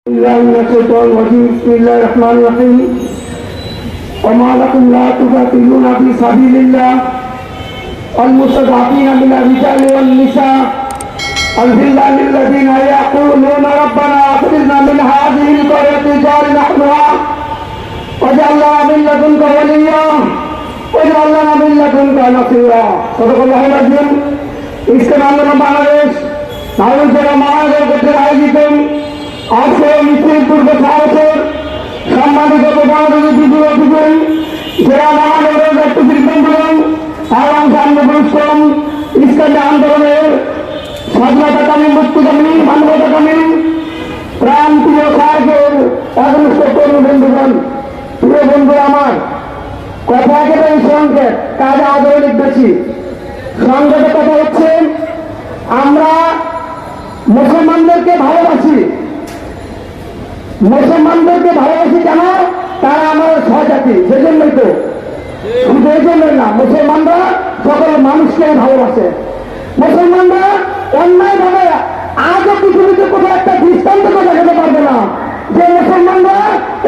بسم الله الرحمن الرحيم وما لكم لا تقاتلون في سبيل الله المستضعفين من الرجال والنساء الذلال الذين يقولون ربنا اخرجنا من هذه القرية جعلنا اهلها واجعل لنا من لدنك وليا واجعل لنا من لدنك نصيرا صدق الله العظيم ইসলাম আন্দোলন বাংলাদেশ নারুল জেলা মহানগর কর্তৃক আয়োজিত আজকে মিছিল পূর্ব সাহসের সম্মানিত প্রধানমন্ত্রী বিজু অতিথি জেলা মহানগরের ব্যক্তির বন্ধুগণ এবং সামনে পুরস্কার ইসলামী আন্দোলনের স্বাধীনতাকামী মুক্তিকামী মানবতাকামী প্রাণ প্রিয় সাহেবের একনিষ্ঠ কর্মী বন্ধুগণ প্রিয় বন্ধু আমার কথা একেবারে সংকেত কাজে আদরণিক বেশি সংকেতের কথা হচ্ছে আমরা মুসলমানদেরকে ভালোবাসি কেন তারা আমাদের সহজাতি সেজন্যই তো শুধু এই জন্যই না মুসলমানরা সকল মানুষকে ভালোবাসে মুসলমানরা অন্যায় ভাবে আজও পৃথিবীতে কোথাও একটা দৃষ্টান্ত দেখাতে পারবে না যে মুসলমানরা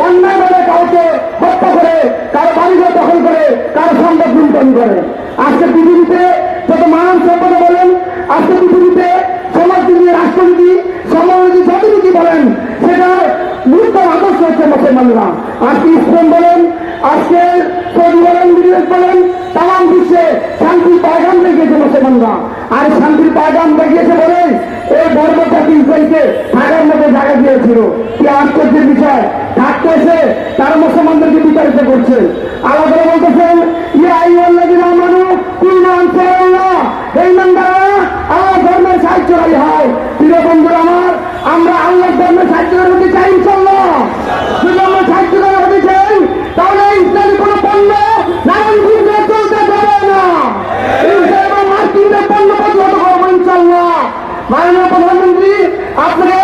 অন্যায় ভাবে কাউকে হত্যা করে কারো বাড়িঘর দখল করে কারো সম্পদ লুণ্ঠন করে আজকে পৃথিবীতে যত মানব সম্পদ বলেন আজকে পৃথিবীতে সমাজনীতি রাষ্ট্রনীতি সমাজনীতি যতনীতি বলেন সেটার মূর্ত আদর্শ হচ্ছে মুসলমানরা আজকে ইসলাম বলেন আজকে সৌদি বলেন বিদেশ বলেন তাম বিশ্বে শান্তির পায়গাম দেখিয়েছে মুসলমানরা আর শান্তির পায়গাম দেখিয়েছে বলে এই বর্বরজাতি ইসরায়েলকে থাকার মধ্যে জায়গা দিয়েছিল কি আশ্চর্যের বিষয় থাকতে এসে তারা মুসলমানদেরকে বিতাড়িত করছে আলাদা বলতেছেন ইয়া আইয়ুহাল্লাযীনা আমানু কুলু আনসারুল্লাহ হে ইমানদাররা আমার ধর্মের সাহায্যকারী হয় প্রিয় বন্ধুরা আমার আমরা আল্লাহর ধর্মের সাহায্যকারী হতে চাই ইনশাআল্লাহ যদি আমরা সাহায্যকারী হতে চাই তাহলে ইসলামী কোনো পণ্য নারায়ণগঞ্জে চলতে দেবে না ইসলাম এবং মার্কিনদের পণ্য প্রতিহত করবো ইনশাআল্লাহ মাননীয় প্রধানমন্ত্রী আপনাকে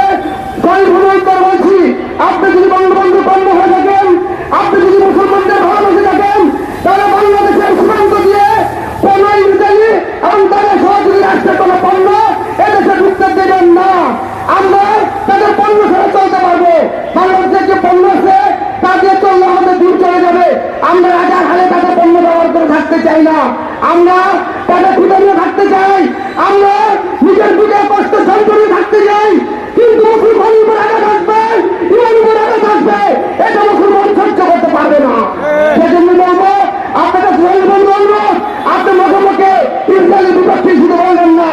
উত্তর বলছি আপনি যদি বঙ্গবন্ধু পণ্য হয়ে থাকেন আপনি যদি মুসলমানদের ভালোবেসে থাকেন তাহলে বাংলাদেশের সীমান্ত দিয়ে কোন ইসরায়েলি এবং তাদের সহযোগী রাষ্ট্রের কোন পণ্য এদেশে ঢুকতে দেবেন না আমরা তাদের পণ্য ছাড়া চলতে পারবো বাংলাদেশের যে পণ্য আছে তা দিয়ে চললে আমাদের দূর চলে যাবে আমরা রাজার হালে তাদের পণ্য ব্যবহার করে থাকতে চাই না আমরা তাদের খুঁজে নিয়ে থাকতে চাই আমরা নিজের বুঝে কষ্ট সঞ্চয় থাকতে চাই কিন্তু মুসলমানের উপর আঘাত আসবে ইমানের উপর আঘাত আসবে এটা মুসলমান সহ্য করতে পারবে না সেজন্য বলবো আপনাকে বলবো আপনি মুসলমানকে ইসরায়েলের বিপক্ষে শুধু বলবেন না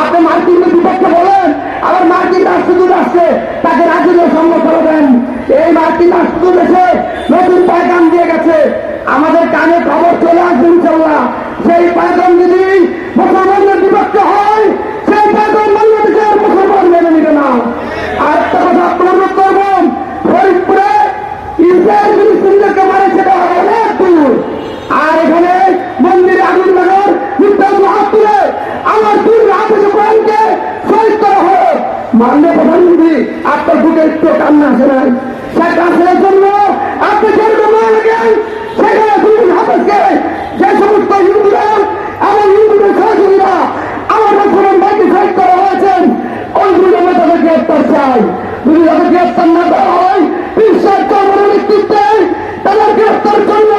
আপনি মার্কিনের বিপক্ষে বলেন আবার মার্কিন রাষ্ট্রদূত আসছে তাকে রাজনীতি সম্মত করবেন এই মার্কিন রাষ্ট্রদূত এসে নতুন পায়গাম দিয়ে গেছে আমাদের কানে খবর চলে আসবে ইনশাআল্লাহ সেই পায়গাম যদি মুসলমানদের বিপক্ষে হয় সেই পায়গাম বাংলাদেশের মুসলমান মেনে নিবে না আর একটা কথা অনুরোধ করবেন ফরিদপুরে ইসরায়েল ফিলিস্তিনদেরকে মারে সেটা অনেক দূর আর এখানে মন্দিরে আগুন লাগার মিথ্যার হাত তুলে আমার দূর হাতে কোরআনকে শহীদ করা হলো মাননীয় প্রধানমন্ত্রী আপনার বুকে একটু কান্না আসে নাই সেটা আসার জন্য আপনি যেরকম না লাগেন সেখানে দুই হাফেজকে যে সমস্ত হিন্দুরা এবং হিন্দুদের সহযোগীরা আমার মুসলমান ভাইকে শহীদ করা হয়েছেন ওই দুই আমরা তাদের গ্রেপ্তার চাই যদি তাদের গ্রেপ্তার না করা হয় বিশ্বের চরম নেতৃত্বে তাদের গ্রেপ্তার জন্য